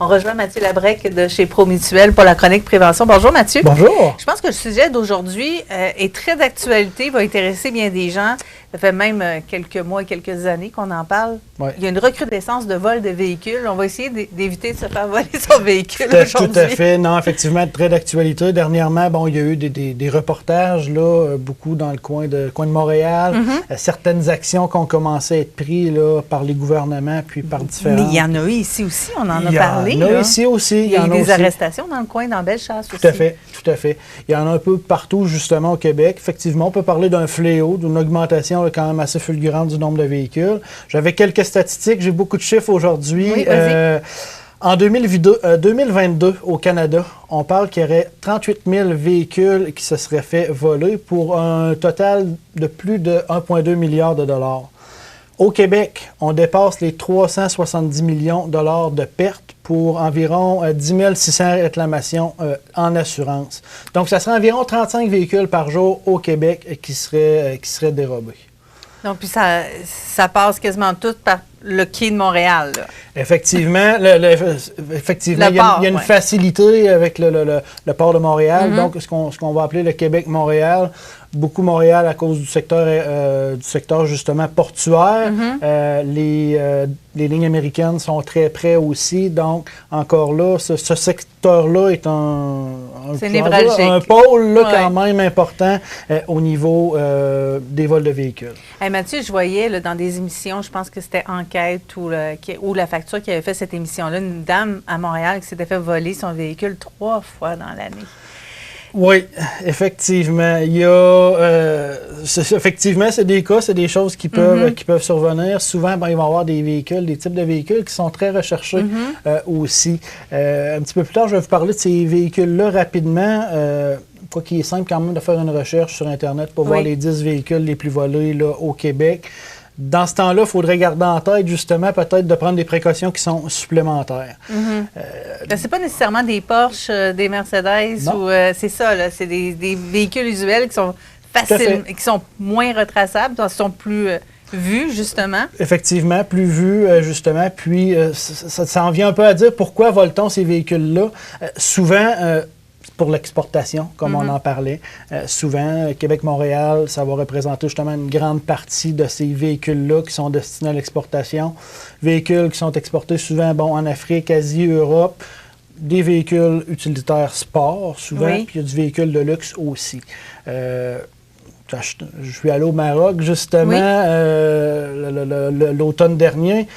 On rejoint Mathieu Labrec de chez Promutuel pour la chronique prévention. Bonjour Mathieu. Bonjour. Je pense que le sujet d'aujourd'hui est très d'actualité, va intéresser bien des gens. Ça fait même quelques mois et quelques années qu'on en parle. Oui. Il y a une recrudescence de vol de véhicules. On va essayer d'éviter de se faire voler son véhicule aujourd'hui. Tout à fait. Non, effectivement, très d'actualité. Dernièrement, bon, il y a eu des reportages, là, beaucoup dans le coin de Montréal. Certaines actions qui ont commencé à être prises là, par les gouvernements, puis par différents... Mais il y en a eu ici aussi, on en a parlé. Il y en a là. ici aussi. Il y a eu des arrestations dans le coin, dans Bellechasse aussi. Tout à fait, tout à fait. Il y en a un peu partout, justement, au Québec. Effectivement, on peut parler d'un fléau, d'une augmentation là, quand même assez fulgurante du nombre de véhicules. J'avais quelques statistiques, j'ai beaucoup de chiffres aujourd'hui. Oui, vas-y. En 2022, au Canada, on parle qu'il y aurait 38 000 véhicules qui se seraient fait voler pour un total de plus de 1,2 milliard de dollars. Au Québec, on dépasse les 370 millions de dollars de pertes pour environ 10 600 réclamations en assurance. Donc, ça serait environ 35 véhicules par jour au Québec qui seraient dérobés. Donc, puis ça passe quasiment tout par le quai de Montréal. Là. Effectivement, effectivement, il y a une ouais. facilité avec le port de Montréal, donc ce qu'on va appeler le Québec-Montréal. Beaucoup Montréal à cause du secteur justement portuaire. Les lignes américaines sont très près aussi. Donc, encore là, ce secteur-là est un pôle là, quand même important au niveau des vols de véhicules. Hey, Mathieu, je voyais là, dans des émissions, je pense que c'était Enquête ou La Facture qui avait fait cette émission-là, une dame à Montréal qui s'était fait voler son véhicule 3 fois dans l'année. Oui, effectivement. Il y a, effectivement, c'est des cas, c'est des choses qui peuvent survenir. Souvent, il va y avoir des véhicules, des types de véhicules qui sont très recherchés aussi. Un petit peu plus tard, je vais vous parler de ces véhicules-là rapidement. Quoi qu'il est simple quand même de faire une recherche sur Internet pour voir les 10 véhicules les plus volés là, au Québec. Dans ce temps-là, il faudrait garder en tête, justement, peut-être de prendre des précautions qui sont supplémentaires. C'est pas nécessairement des Porsche, des Mercedes, ou c'est ça, là, c'est des véhicules usuels qui sont faciles, qui sont moins retraçables, qui sont plus vus, justement. Effectivement, plus vus, justement. Puis, ça en vient un peu à dire pourquoi vole-t-on ces véhicules-là. Souvent... pour l'exportation, comme on en parlait. Souvent, Québec-Montréal, ça va représenter justement une grande partie de ces véhicules-là qui sont destinés à l'exportation. Véhicules qui sont exportés souvent en Afrique, Asie, Europe. Des véhicules utilitaires sport, souvent, puis il y a du véhicule de luxe aussi. Je suis allé au Maroc, justement, l'automne dernier.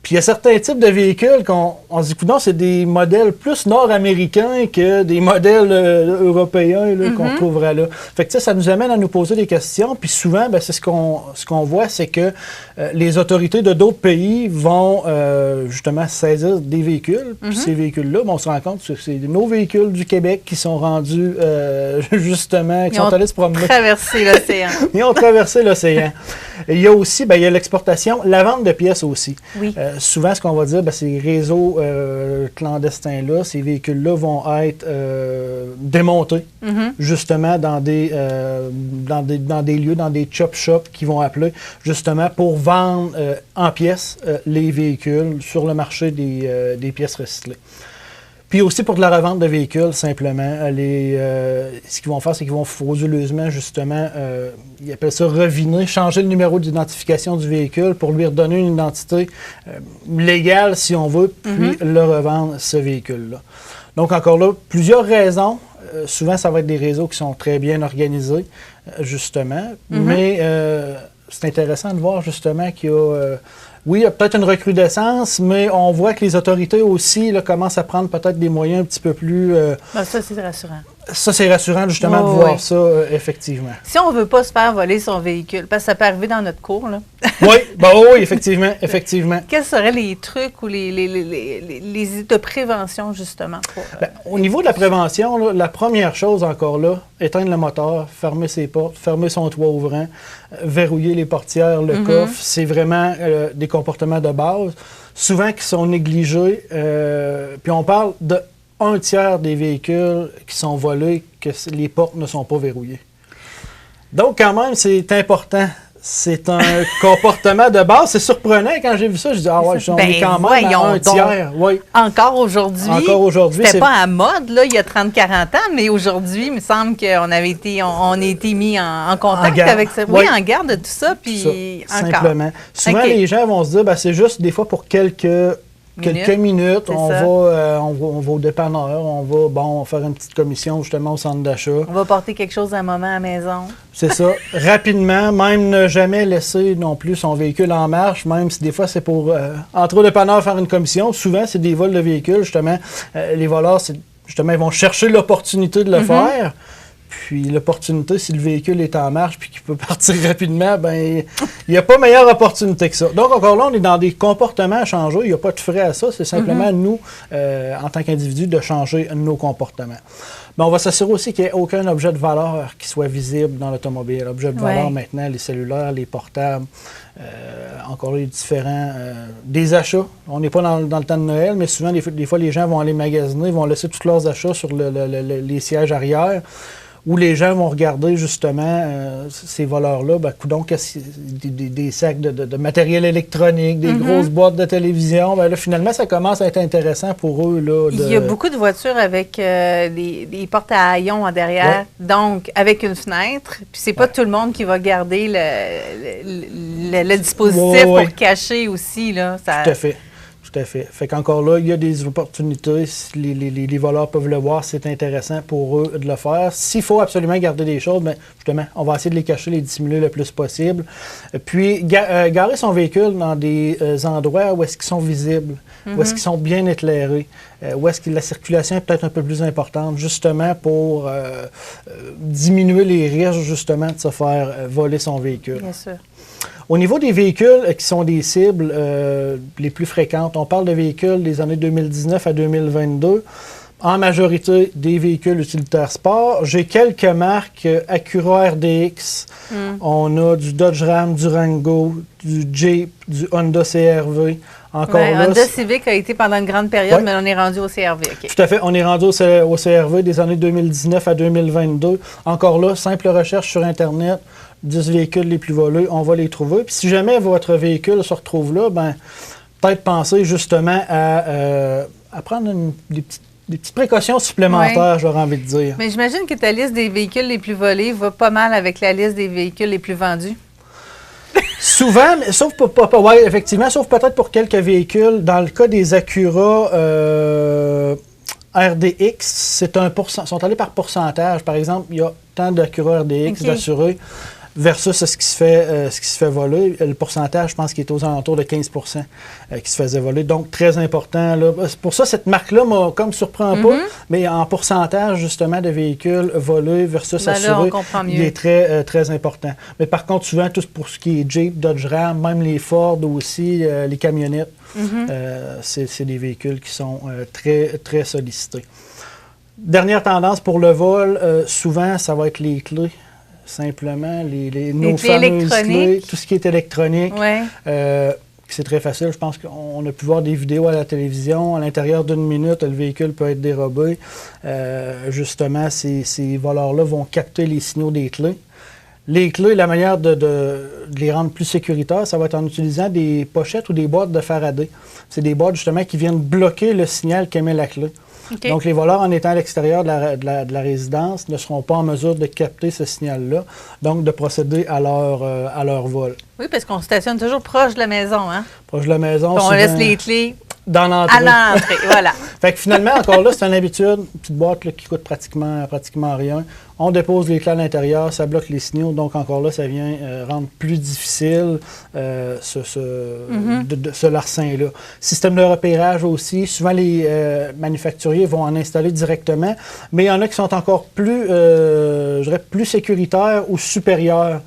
Puis il y a certains types de véhicules qu'on se dit, non, c'est des modèles plus nord-américains que des modèles européens là, qu'on trouverait là. Fait que ça nous amène à nous poser des questions. Puis souvent, c'est ce qu'on voit, c'est que les autorités de d'autres pays vont justement saisir des véhicules. Puis ces véhicules-là, on se rend compte que c'est nos véhicules du Québec qui sont rendus justement, qui sont allés se promener. Ils ont traversé l'océan. Il y a aussi, il y a l'exportation, la vente de pièces aussi. Oui. Souvent, ce qu'on va dire, ces réseaux clandestins-là, ces véhicules-là vont être démontés, justement, dans des lieux, dans des chop-shops qui vont appeler, justement, pour vendre en pièces les véhicules sur le marché des pièces recyclées. Puis aussi pour de la revente de véhicules, simplement. Ce qu'ils vont faire, c'est qu'ils vont frauduleusement, justement, ils appellent ça reviner, changer le numéro d'identification du véhicule pour lui redonner une identité légale, si on veut, puis le revendre, ce véhicule-là. Donc, encore là, plusieurs raisons. Souvent, ça va être des réseaux qui sont très bien organisés, justement. Mais c'est intéressant de voir, justement, qu'il y a... oui, il y a peut-être une recrudescence, mais on voit que les autorités aussi là, commencent à prendre peut-être des moyens un petit peu plus... ça, c'est rassurant. Ça, c'est rassurant, justement, de voir ça, effectivement. Si on ne veut pas se faire voler son véhicule, parce que ça peut arriver dans notre cours, là. Oui, effectivement. Quels seraient les trucs ou les de prévention, justement? Au niveau de la prévention, là, la première chose, encore là, éteindre le moteur, fermer ses portes, fermer son toit ouvrant, verrouiller les portières, le coffre, c'est vraiment des comportements de base, souvent qui sont négligés. Puis on parle de 1/3 des véhicules qui sont volés, que les portes ne sont pas verrouillées. Donc, quand même, c'est important C'est un comportement de base. C'est surprenant quand j'ai vu ça. Je dis, on est quand même à un tiers. Oui. Encore aujourd'hui. C'était pas à mode, là, il y a 30-40 ans, mais aujourd'hui, il me semble qu'on avait été, on a été mis en contact avec ça. Oui, en garde de tout ça. Puis ça, encore. Simplement. Souvent, les gens vont se dire, c'est juste des fois pour quelques minutes, on va au dépanneur, on va faire une petite commission justement au centre d'achat. On va porter quelque chose à maman à la maison. C'est ça. Rapidement, même ne jamais laisser non plus son véhicule en marche, même si des fois c'est pour entrer au dépanneur faire une commission. Souvent, c'est des vols de véhicules, justement. Les voleurs, justement, ils vont chercher l'opportunité de le faire. Puis l'opportunité, si le véhicule est en marche puis qu'il peut partir rapidement, il n'y a pas meilleure opportunité que ça. Donc, encore là, on est dans des comportements à changer. Il n'y a pas de frais à ça. C'est simplement nous, en tant qu'individus, de changer nos comportements. Mais on va s'assurer aussi qu'il n'y ait aucun objet de valeur qui soit visible dans l'automobile. Objet de valeur, maintenant, les cellulaires, les portables, encore là, différents. Des achats. On n'est pas dans le temps de Noël, mais souvent, des fois, les gens vont aller magasiner, vont laisser tous leurs achats sur les sièges arrière, où les gens vont regarder justement ces voleurs-là, coudonc, des sacs de matériel électronique, des grosses boîtes de télévision. Là, finalement, ça commence à être intéressant pour eux. Là, Il y a beaucoup de voitures avec des portes à haillons en derrière, donc avec une fenêtre. Puis c'est pas tout le monde qui va garder le dispositif pour cacher aussi. Là, ça... Tout à fait. Tout à fait. Fait qu'encore là, il y a des opportunités. Si les voleurs peuvent le voir, c'est intéressant pour eux de le faire. S'il faut absolument garder des choses, justement, on va essayer de les cacher, les dissimuler le plus possible. Puis, garer son véhicule dans des endroits où est-ce qu'ils sont visibles, où est-ce qu'ils sont bien éclairés, où est-ce que la circulation est peut-être un peu plus importante, justement pour diminuer les risques, justement, de se faire voler son véhicule. Bien sûr. Au niveau des véhicules qui sont des cibles les plus fréquentes, on parle de véhicules des années 2019 à 2022, en majorité des véhicules utilitaires sport. J'ai quelques marques, Acura RDX, on a du Dodge Ram, du Durango, du Jeep, du Honda CR-V. Encore là, Honda Civic a été pendant une grande période, mais on est rendu au CR-V. Okay. Tout à fait, on est rendu au CR-V des années 2019 à 2022. Encore là, simple recherche sur Internet, 10 véhicules les plus volés, on va les trouver. Puis si jamais votre véhicule se retrouve là, peut-être penser justement à prendre des petites précautions supplémentaires, j'aurais envie de dire. Mais j'imagine que ta liste des véhicules les plus volés va pas mal avec la liste des véhicules les plus vendus. Souvent, sauf effectivement, sauf peut-être pour quelques véhicules. Dans le cas des Acura RDX, sont allés par pourcentage. Par exemple, il y a tant d'Acura RDX d'assurés versus ce qui se fait voler. Le pourcentage, je pense qu'il est aux alentours de 15 qui se faisait voler. Donc, très important. Là. Pour ça, cette marque-là m'a comme surpris un peu, mais en pourcentage, justement, de véhicules volés versus assurés, il est très, très important. Mais par contre, souvent, tout pour ce qui est Jeep, Dodge Ram, même les Ford aussi, les camionnettes, c'est des véhicules qui sont très, très sollicités. Dernière tendance pour le vol, souvent, ça va être les clés. Simplement, nos fameuses clés, tout ce qui est électronique. C'est très facile. Je pense qu'on a pu voir des vidéos à la télévision. À l'intérieur d'une minute, le véhicule peut être dérobé. Justement, ces voleurs-là vont capter les signaux des clés. Les clés, la manière de les rendre plus sécuritaires, ça va être en utilisant des pochettes ou des boîtes de Faraday. C'est des boîtes, justement, qui viennent bloquer le signal qu'émet la clé. Okay. Donc, les voleurs, en étant à l'extérieur de la résidence, ne seront pas en mesure de capter ce signal-là, donc de procéder à leur vol. Oui, parce qu'on stationne toujours proche de la maison, hein? Proche de la maison. On laisse les clés dans l'entrée. À l'entrée, voilà. Fait que finalement, encore là, c'est une habitude, une petite boîte là, qui coûte pratiquement rien. On dépose les clés à l'intérieur, ça bloque les signaux, donc encore là, ça vient rendre plus difficile ce larcin-là. Système de repérage aussi, souvent les manufacturiers vont en installer directement, mais il y en a qui sont encore plus, je dirais, plus sécuritaires ou supérieurs.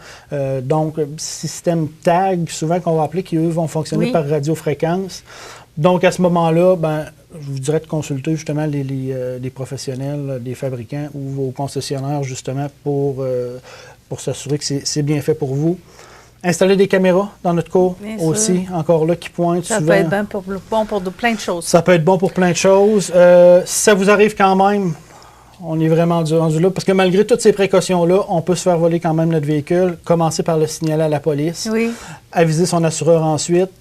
Donc, système tag, souvent qu'on va appeler, qui eux vont fonctionner par radiofréquence. Donc, à ce moment-là, je vous dirais de consulter justement les professionnels, des fabricants ou vos concessionnaires justement pour s'assurer que c'est bien fait pour vous. Installer des caméras dans notre cours aussi, encore là, qui pointent souvent. Ça peut être bon pour plein de choses. Ça peut être bon pour plein de choses. Si ça vous arrive quand même, On est vraiment rendu là. Parce que malgré toutes ces précautions-là, on peut se faire voler quand même notre véhicule, commencer par le signaler à la police, aviser son assureur ensuite,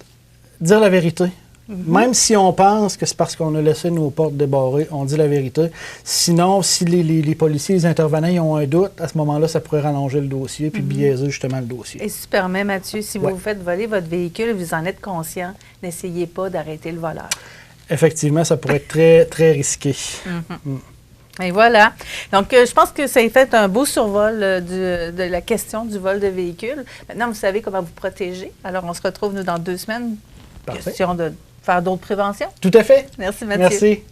dire la vérité. Même si on pense que c'est parce qu'on a laissé nos portes débarrées, on dit la vérité. Sinon, si les policiers, les intervenants ils ont un doute, à ce moment-là, ça pourrait rallonger le dossier puis biaiser justement le dossier. Et si tu permets, Mathieu, si vous vous faites voler votre véhicule et vous en êtes conscient, n'essayez pas d'arrêter le voleur. Effectivement, ça pourrait être très, très risqué. Et voilà. Donc, je pense que ça a fait un beau survol de la question du vol de véhicule. Maintenant, vous savez comment vous protéger. Alors, on se retrouve, nous, dans 2 semaines. Parfait. Question de faire d'autres préventions. Tout à fait. Merci, Mathieu. Merci.